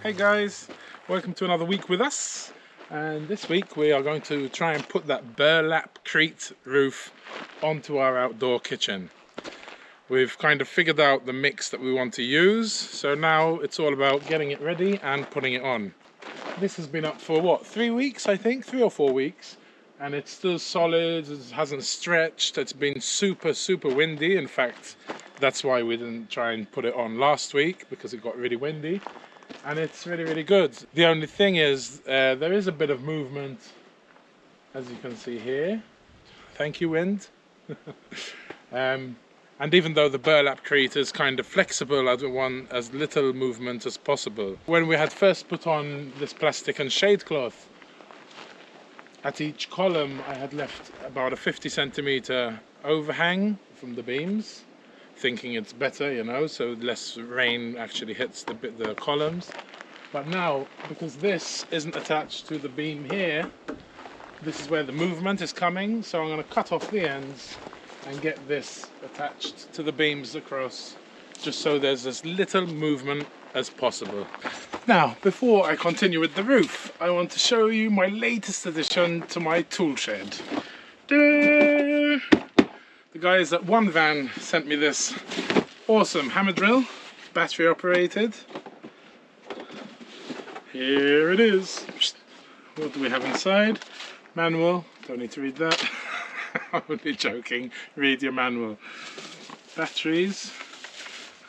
Hey guys, welcome to another week with us, and this week we are going to try and put that Burlap-Crete roof onto our outdoor kitchen. We've kind of figured out the mix that we want to use, so now it's all about getting it ready and putting it on. This has been up for what, 3 weeks I think, 3 or 4 weeks, and it's still solid, it hasn't stretched. It's been super windy. In fact, that's why we didn't try and put it on last week, because it got really windy. And it's really good. The only thing is there is a bit of movement, as you can see here. Thank you, wind. And even though the Burlap-Crete is kind of flexible, I want as little movement as possible. When we had first put on this plastic and shade cloth, at each column I had left about a 50 centimeter overhang from the beams, thinking it's better, you know, so less rain actually hits the columns. But now, because this isn't attached to the beam here, this is where the movement is coming, so I'm going to cut off the ends and get this attached to the beams across, just so there's as little movement as possible. Now, before I continue with the roof, I want to show you my latest addition to my tool shed. Ta-da! The guys at One Van sent me this awesome hammer drill, battery operated. Here it is. What do we have inside? Manual, don't need to read that. I'm only joking, read your manual. Batteries,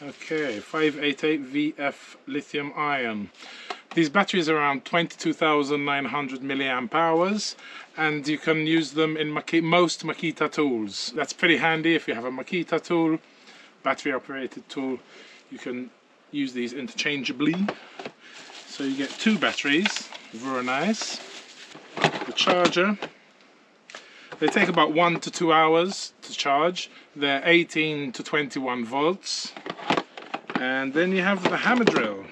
okay, 588VF lithium ion. These batteries are around 22,900 milliamp hours, and you can use them in most Makita tools. That's pretty handy if you have a Makita tool, battery operated tool. You can use these interchangeably. So you get 2 batteries, very nice. The charger, they take about 1 to 2 hours to charge. They're 18 to 21 volts. And then you have the hammer drill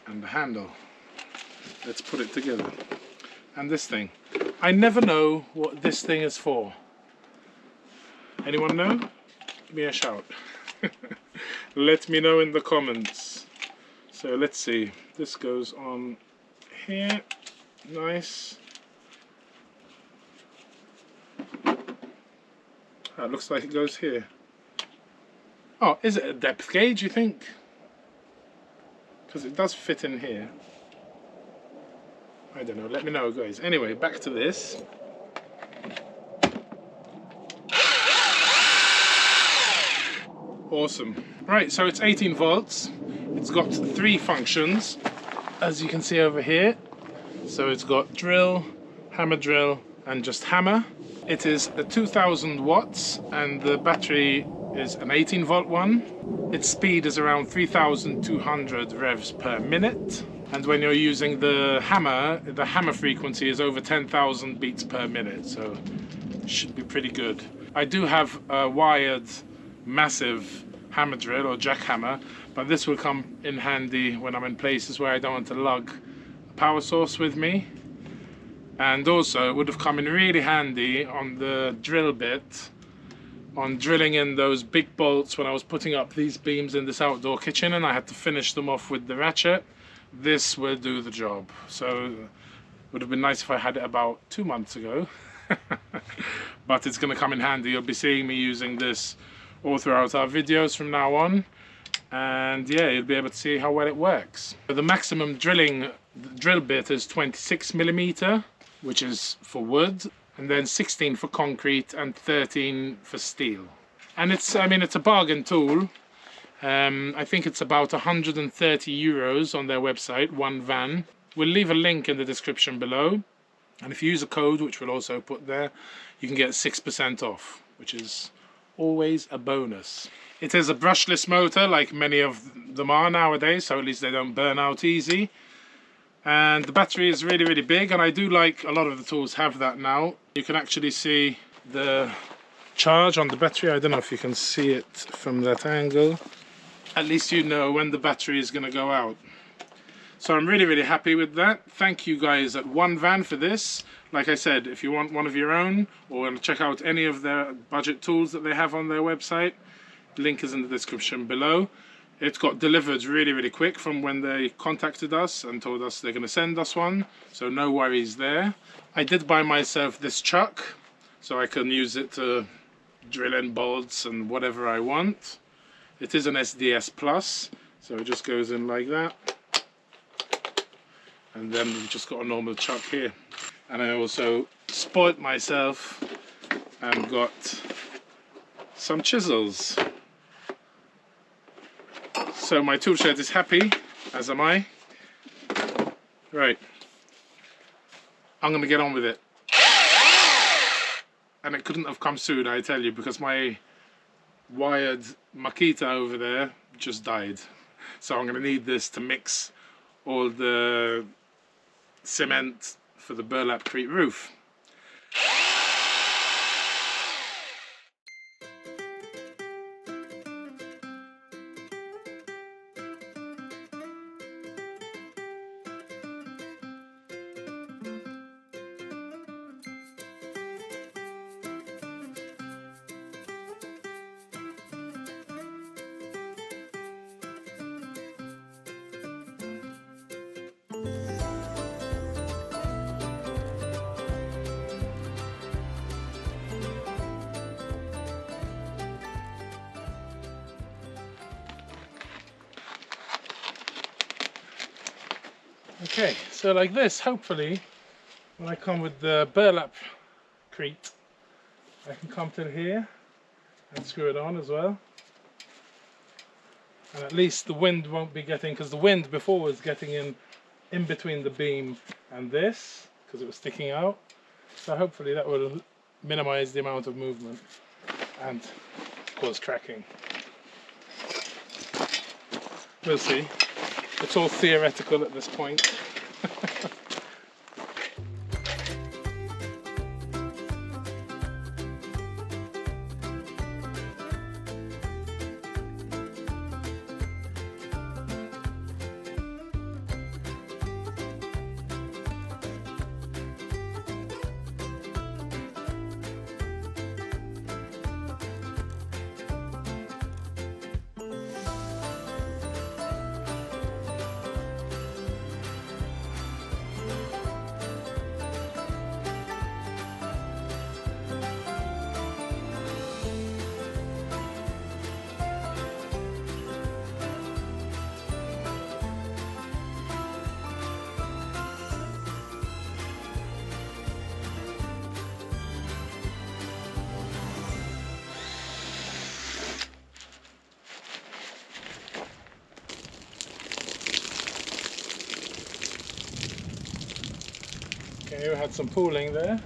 and the handle. Let's put it together. And this thing, I never know what this thing is for. Anyone know? Give me a shout. Let me know in the comments. So let's see, this goes on here, nice. Oh, it looks like it goes here. Oh, is it a depth gauge, you think? Because it does fit in here. I don't know, let me know guys. Anyway, back to this. Awesome. Right, so it's 18 volts. It's got 3 functions, as you can see over here. So it's got drill, hammer drill, and just hammer. It is a 2000 watts, and the battery is an 18 volt one. Its speed is around 3200 revs per minute. And when you're using the hammer frequency is over 10,000 beats per minute, so it should be pretty good. I do have a wired massive hammer drill or jackhammer, but this will come in handy when I'm in places where I don't want to lug a power source with me. And also it would have come in really handy on the drill bit, on drilling in those big bolts when I was putting up these beams in this outdoor kitchen and I had to finish them off with the ratchet. This will do the job. So it would have been nice if I had it about 2 months ago. But it's going to come in handy. You'll be seeing me using this all throughout our videos from now on, and yeah, you'll be able to see how well it works. The maximum drill bit is 26 millimeter, which is for wood, and then 16 for concrete and 13 for steel. And it's a bargain tool. I think it's about 130 euros on their website, One Van. We'll leave a link in the description below, and if you use a code, which we'll also put there, you can get 6% off, which is always a bonus. It is a brushless motor, like many of them are nowadays, so at least they don't burn out easy. And the battery is really big, and I do like a lot of the tools have that now. You can actually see the charge on the battery. I don't know if you can see it from that angle. At least you know when the battery is going to go out. So I'm really happy with that. Thank you guys at One Van for this. Like I said, if you want one of your own or want to check out any of their budget tools that they have on their website, link is in the description below. It got delivered really, really quick from when they contacted us and told us they're going to send us one, so no worries there. I did buy myself this chuck, so I can use it to drill in bolts and whatever I want. It is an SDS Plus, so it just goes in like that. And then we've just got a normal chuck here. And I also spoilt myself and got some chisels. So my tool shed is happy, as am I. Right, I'm gonna get on with it. And it couldn't have come soon, I tell you, because my wired Makita over there just died. So I'm gonna need this to mix all the cement for the Burlap-Crete roof. Okay, so like this, hopefully, when I come with the Burlap-Crete, I can come to here and screw it on as well. And at least the wind won't be getting, because the wind before was getting in between the beam and this, because it was sticking out. So hopefully that will minimize the amount of movement and cause cracking. We'll see. It's all theoretical at this point. Okay, we had some pooling there.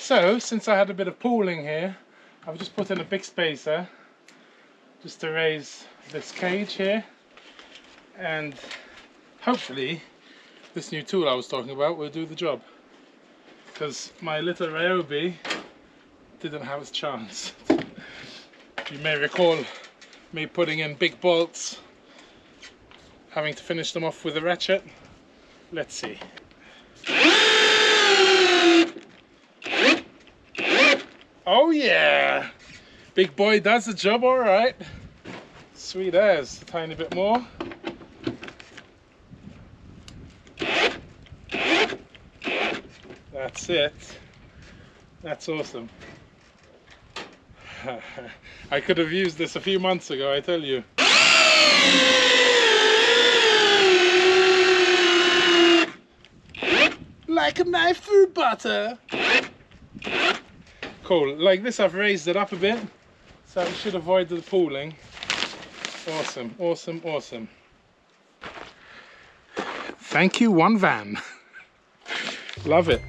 So, since I had a bit of pooling here, I've just put in a big spacer just to raise this cage here, and hopefully this new tool I was talking about will do the job, because my little Ryobi didn't have its chance. You may recall me putting in big bolts, having to finish them off with a ratchet. Let's see. Oh yeah! Big boy does the job alright. Sweet as. A tiny bit more. That's it. That's awesome. I could have used this a few months ago, I tell you. Like a knife through butter. Cool. Like this, I've raised it up a bit, so it should avoid the pooling. Awesome, awesome, awesome. Thank you, one van. Love it.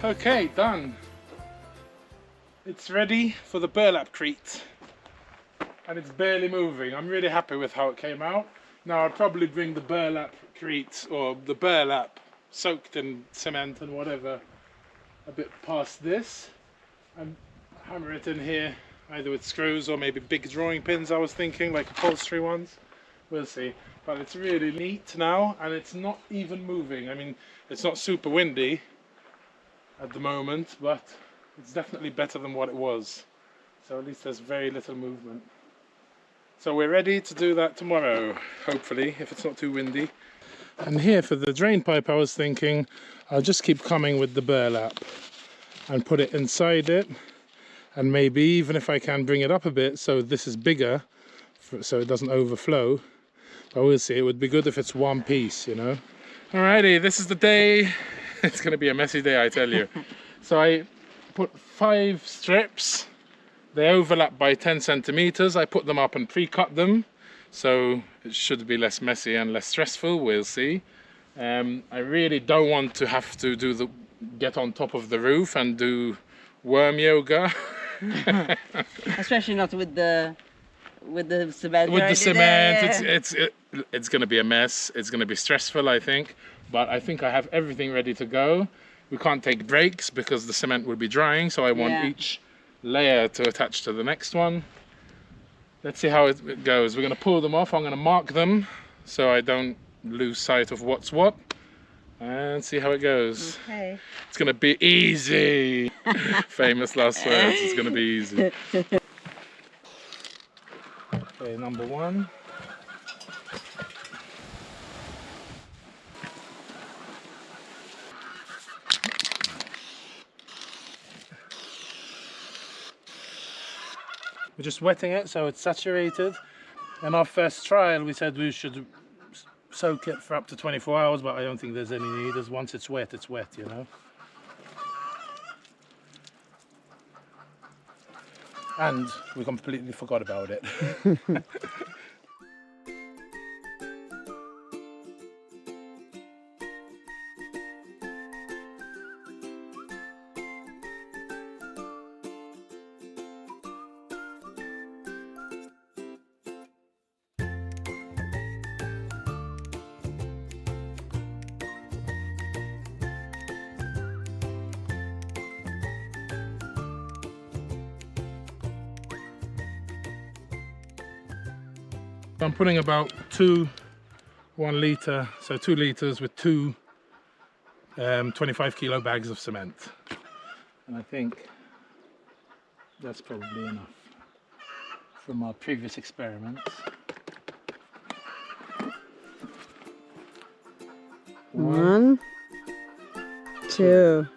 Okay, done. It's ready for the Burlap-Crete. And it's barely moving. I'm really happy with how it came out. Now I'll probably bring the Burlap-Crete or the burlap soaked in cement and whatever a bit past this and hammer it in here either with screws or maybe big drawing pins, I was thinking, like upholstery ones. We'll see. But it's really neat now and it's not even moving. I mean, it's not super windy at the moment, but it's definitely better than what it was. So at least there's very little movement. So we're ready to do that tomorrow, hopefully, if it's not too windy. And here for the drain pipe, I was thinking I'll just keep coming with the burlap and put it inside it, and maybe even if I can bring it up a bit so this is bigger so it doesn't overflow. But we'll see. It would be good if it's one piece, you know. Alrighty, this is the day. It's gonna be a messy day, I tell you. So I put 5 strips. They overlap by 10 centimeters. I put them up and pre-cut them, so it should be less messy and less stressful. We'll see. I really don't want to have to get on top of the roof and do worm yoga. Especially not with the cement. With the cement, it's going to be a mess. It's going to be stressful, I think. But I think I have everything ready to go. We can't take breaks because the cement will be drying, so I want each layer to attach to the next one. Let's see how it goes. We're going to pull them off. I'm going to mark them so I don't lose sight of what's what, and see how it goes. Okay. It's going to be easy. Famous last words. It's going to be easy. Okay, number 1. We're just wetting it so it's saturated. In our first trial we said we should soak it for up to 24 hours, but I don't think there's any need, as once it's wet, you know. And we completely forgot about it. I'm putting about 1 litre, so 2 litres with 2 25 kilo bags of cement. And I think that's probably enough from our previous experiments. 1, 2.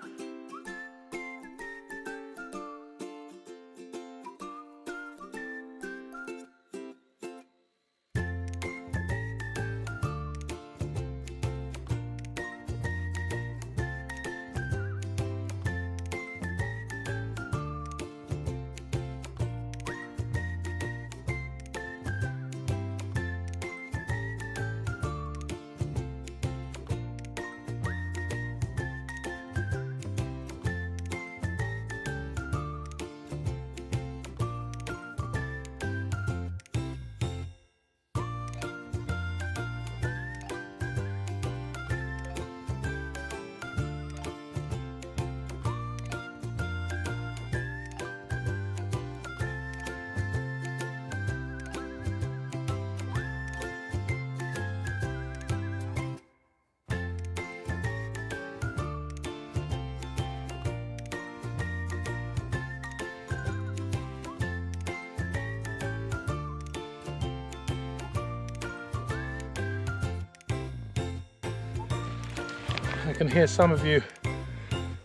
I can hear some of you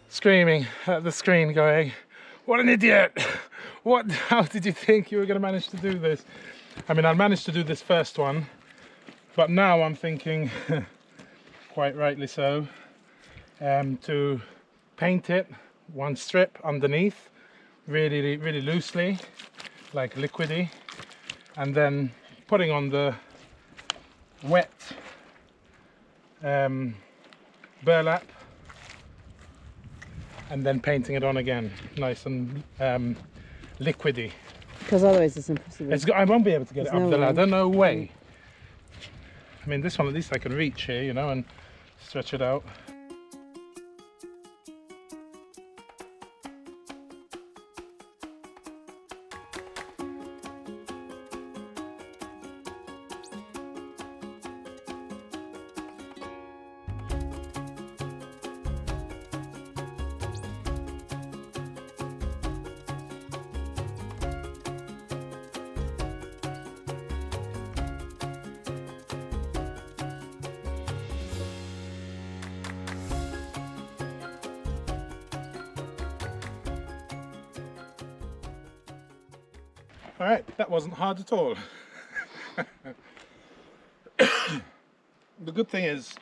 screaming at the screen going, "What an idiot! How did you think you were going to manage to do this?" I mean, I managed to do this first one, but now I'm thinking, quite rightly so, to paint it 1 strip underneath, really loosely, like liquidy, and then putting on the wet burlap and then painting it on again, nice and liquidy. Because otherwise it's impossible. I won't be able to get There's it up no the way. ladder, no way. I mean, this one at least I can reach here, you know, and stretch it out. All right, that wasn't hard at all. The good thing is,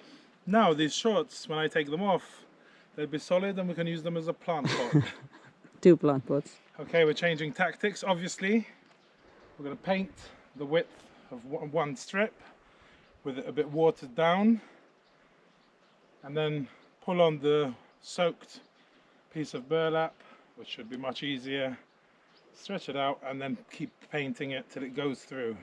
now these shorts, when I take them off, they'll be solid and we can use them as a plant pot. 2 plant pots. Okay, we're changing tactics, obviously. We're going to paint the width of one strip with it a bit watered down, and then pull on the soaked piece of burlap, which should be much easier. Stretch it out and then keep painting it till it goes through.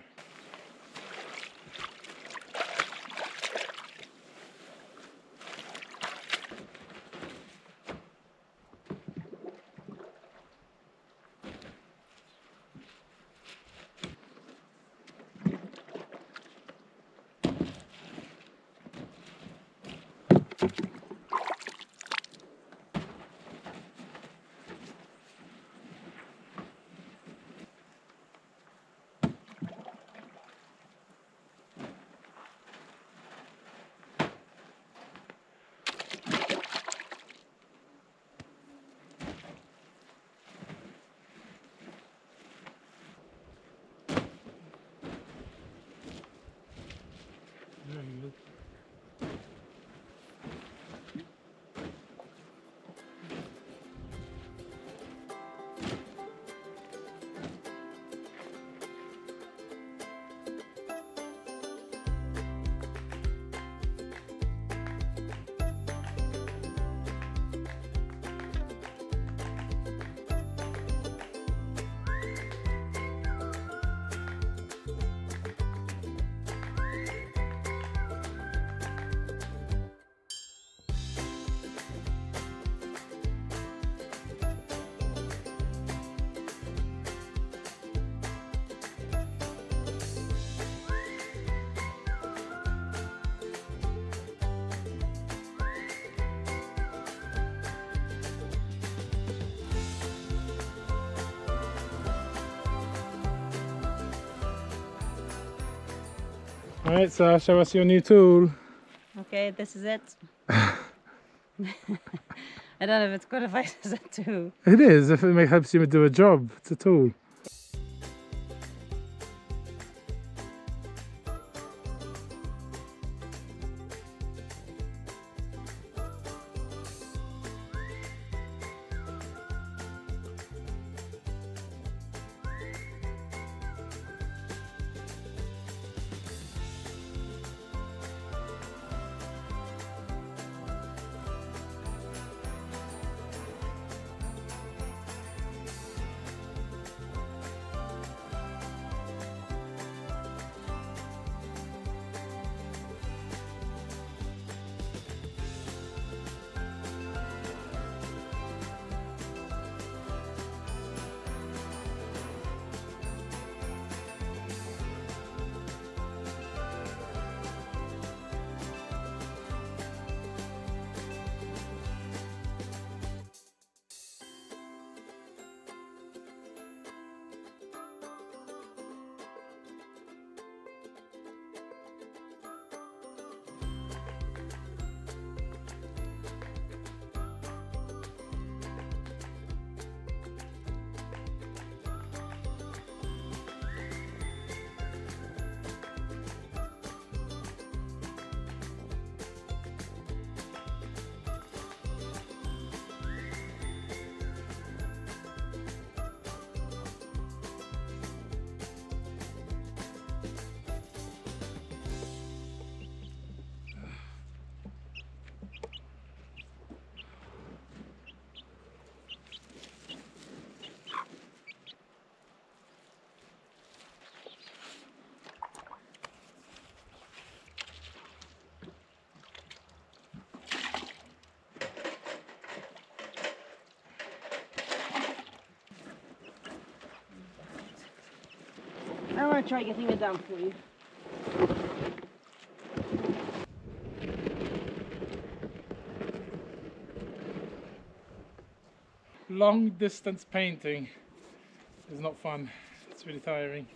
All right, so show us your new tool. Okay, this is it. I don't know if it's qualified as a tool. It is, if it helps you do a job, it's a tool. going to try getting it down for you. Long distance painting is not fun. It's really tiring.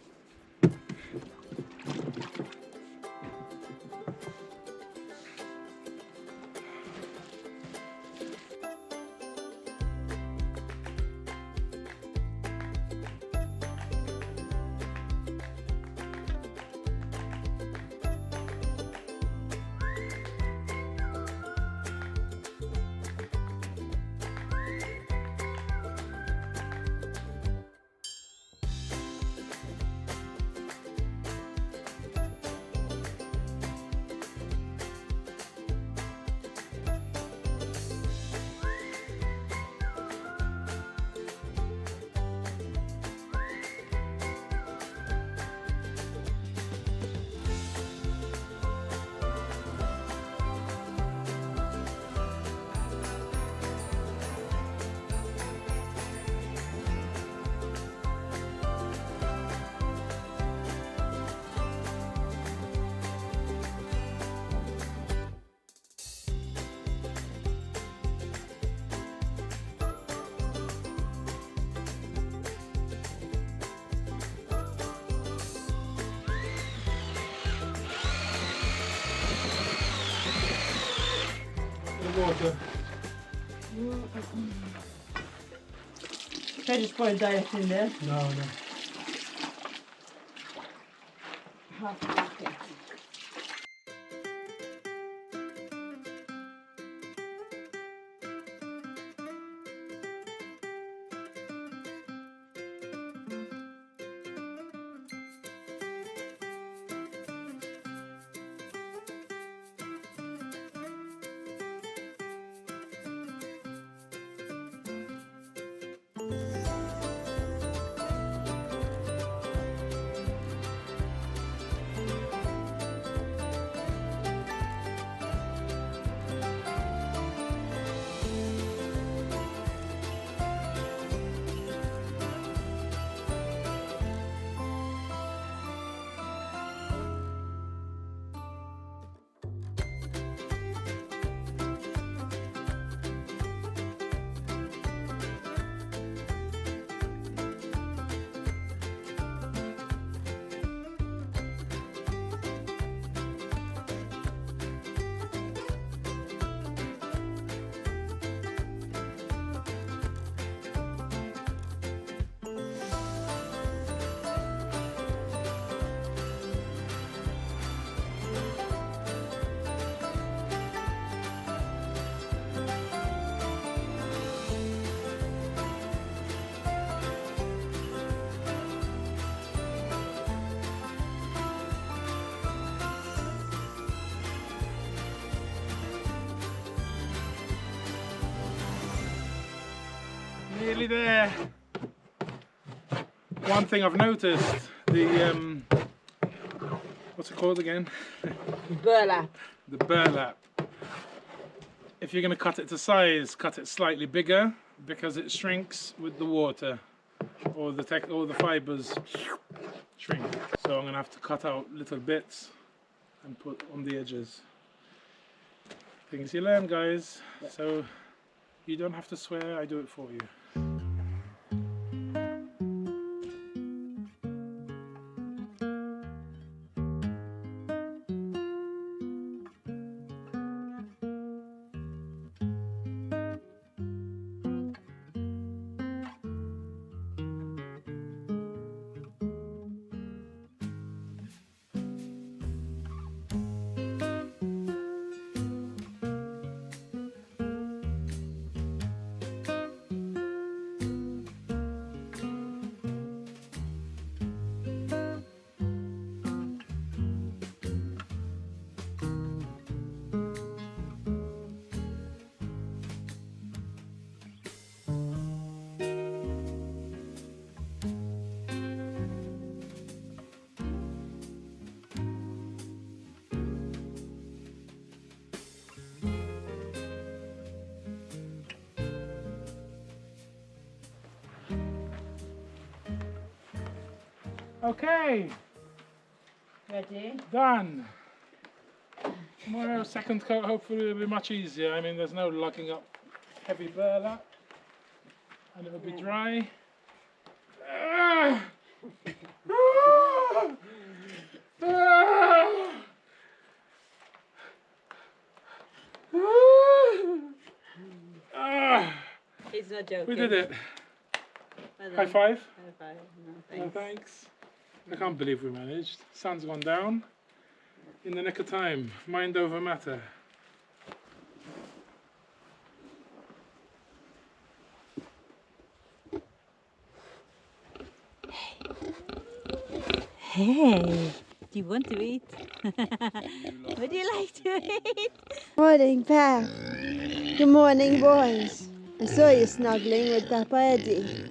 Water. Can I just pour it directly in there? No, no. Half a bucket. Nearly there. One thing I've noticed, the what's it called again? Burlap. The burlap. If you're going to cut it to size, cut it slightly bigger because it shrinks with the water, or the fibers shrink. So I'm going to have to cut out little bits and put on the edges. Things you learn, guys. Yeah. So you don't have to swear, I do it for you. Okay, Ready? Done. Tomorrow, second coat hopefully will be much easier. I mean, there's no lugging up heavy burlap, and it will be dry. He's not joking. We did it. Well done. High five. High five. No, No, thanks. thanks. I can't believe we managed. Sun's gone down in the nick of time. Mind over matter. Hey, do you want to eat? Would you like to eat? Morning, Pep. Good morning, boys. I saw you snuggling with Peppa Eddie.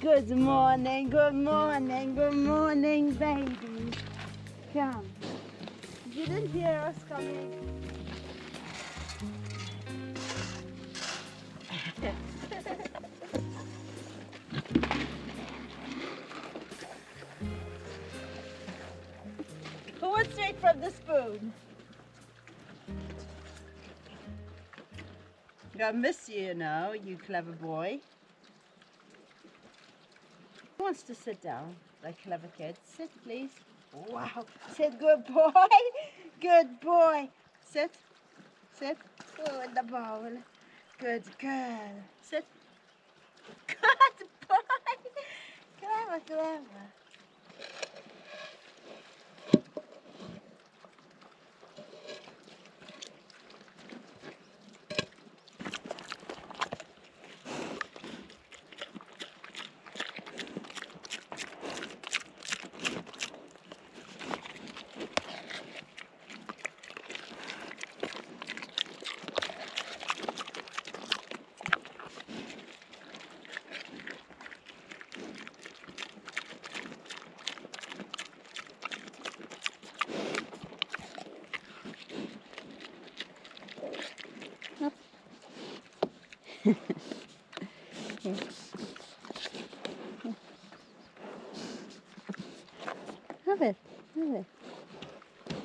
Good morning, good morning, good morning, baby. Come. You didn't hear us coming. Who went straight from the spoon? I miss you now, you clever boy. Who wants to sit down like clever kids? Sit, please. Wow. Sit, good boy. Good boy. Sit. Sit. Oh, in the bowl. Good girl. Sit. Good boy. Clever, clever. Have it. Have it.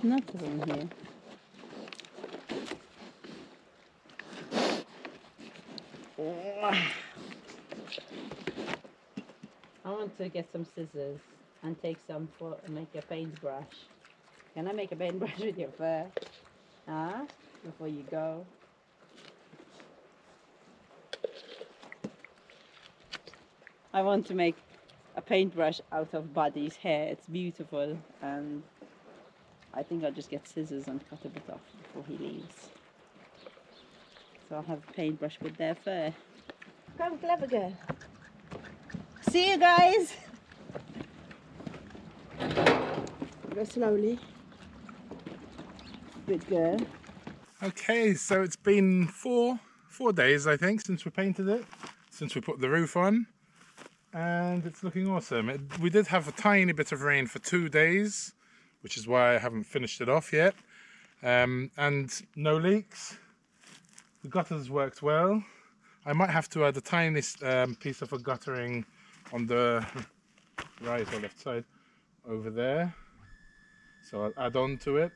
Nothing here. I want to get some scissors and take some for make a paintbrush. Can I make a paintbrush with your fur? Huh? Before you go. I want to make a paintbrush out of Buddy's hair. It's beautiful, and I think I'll just get scissors and cut a bit off before he leaves. So I'll have a paintbrush with their fur. Come, clever girl. See you guys. Go slowly. Good girl. Okay, so it's been four days, I think, since we painted it, since we put the roof on, and it's looking awesome. We did have a tiny bit of rain for 2 days, which is why I haven't finished it off yet, and no leaks. The gutters worked well. I might have to add a tiny piece of a guttering on the right or left side over there, so I'll add on to it.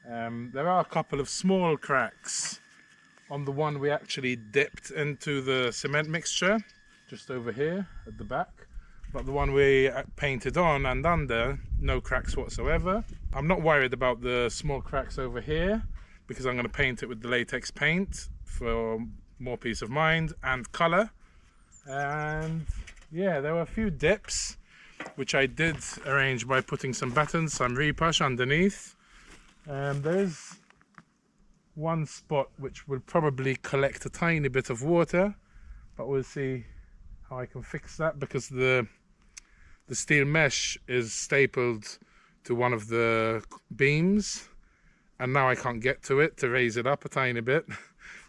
There are a couple of small cracks on the one we actually dipped into the cement mixture, just over here at the back, but the one we painted on and under, no cracks whatsoever. I'm not worried about the small cracks over here because I'm going to paint it with the latex paint for more peace of mind and colour. And yeah, there were a few dips which I did arrange by putting some buttons, some repush underneath. There's one spot which will probably collect a tiny bit of water, but we'll see how I can fix that, because the the steel mesh is stapled to one of the beams, and now I can't get to it to raise it up a tiny bit.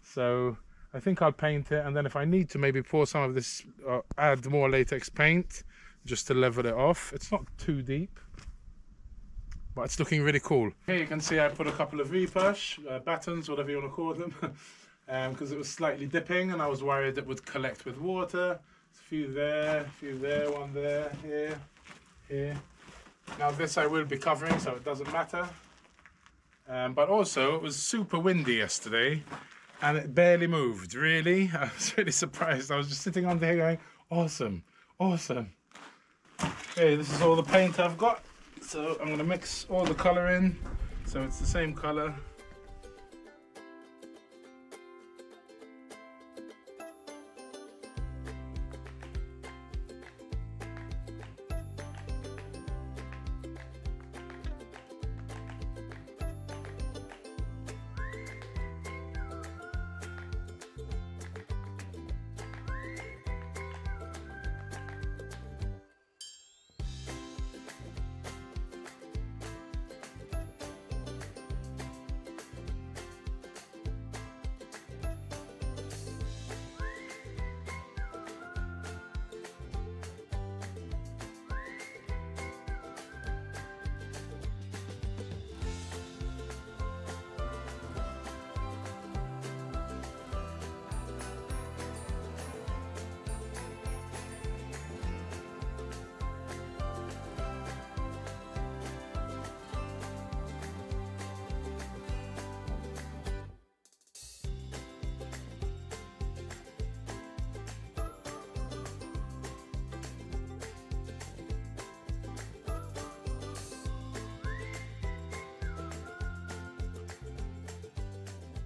So I think I'll paint it, and then if I need to, maybe pour some of this, add more latex paint just to level it off. It's not too deep, but it's looking really cool. Here you can see I put a couple of V-push, battens, whatever you want to call them, because it was slightly dipping and I was worried it would collect with water. A few there, one there, here. Now this I will be covering, so it doesn't matter. But also, it was super windy yesterday and it barely moved, really. I was really surprised. I was just sitting under here going, awesome, awesome. Okay, this is all the paint I've got. So I'm gonna mix all the color in, so it's the same color.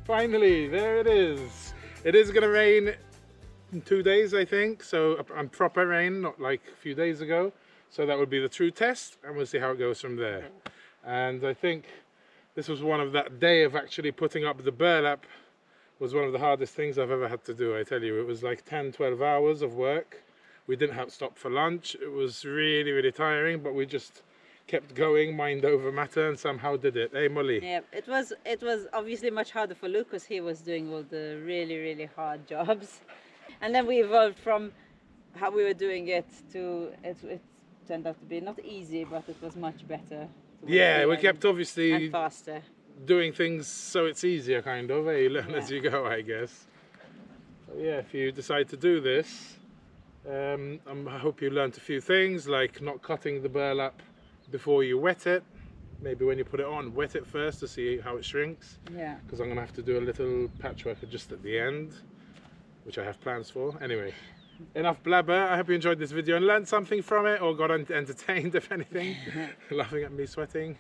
Finally, there it is. It is gonna rain in 2 days, I think. So on proper rain, not like a few days ago. So that would be the true test, and we'll see how it goes from there. And I think this was one of that day of actually putting up the burlap was one of the hardest things I've ever had to do. I tell you, it was like 10-12 hours of work. We didn't have to stop for lunch. It was really, really tiring, but we just kept going, mind over matter, and somehow did it. Hey, Molly? Yeah, it was obviously much harder for Luke because he was doing all the really, really hard jobs. And then we evolved from how we were doing it to it turned out to be not easy, but it was much better. Yeah, we kept obviously and faster. Doing things so it's easier, kind of. You learn as you go, I guess. So yeah, if you decide to do this, I hope you learned a few things, like not cutting the burlap before you wet it. Maybe when you put it on, wet it first to see how it shrinks. Yeah. Because I'm gonna have to do a little patchwork just at the end, which I have plans for. Anyway, enough blabber. I hope you enjoyed this video and learned something from it, or got entertained, if anything, laughing at me sweating.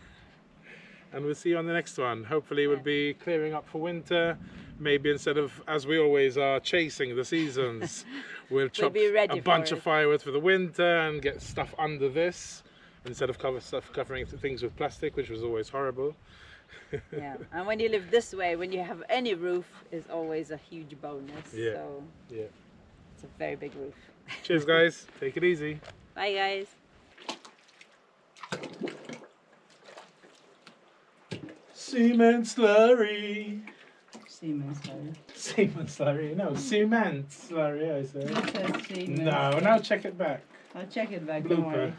And we'll see you on the next one. Hopefully we'll be clearing up for winter. Maybe instead of, as we always are, chasing the seasons, we'll chop a bunch of firewood for the winter and get stuff under this, instead of covering things with plastic, which was always horrible. Yeah, and when you live this way, when you have any roof, is always a huge bonus. Yeah. So yeah, it's a very big roof. Cheers, guys. Take it easy. Bye, guys. Cement slurry. Cement slurry. Cement slurry. No, cement slurry, I said. It says cement. No, now check it back. I'll check it back, Blooper. don't worry.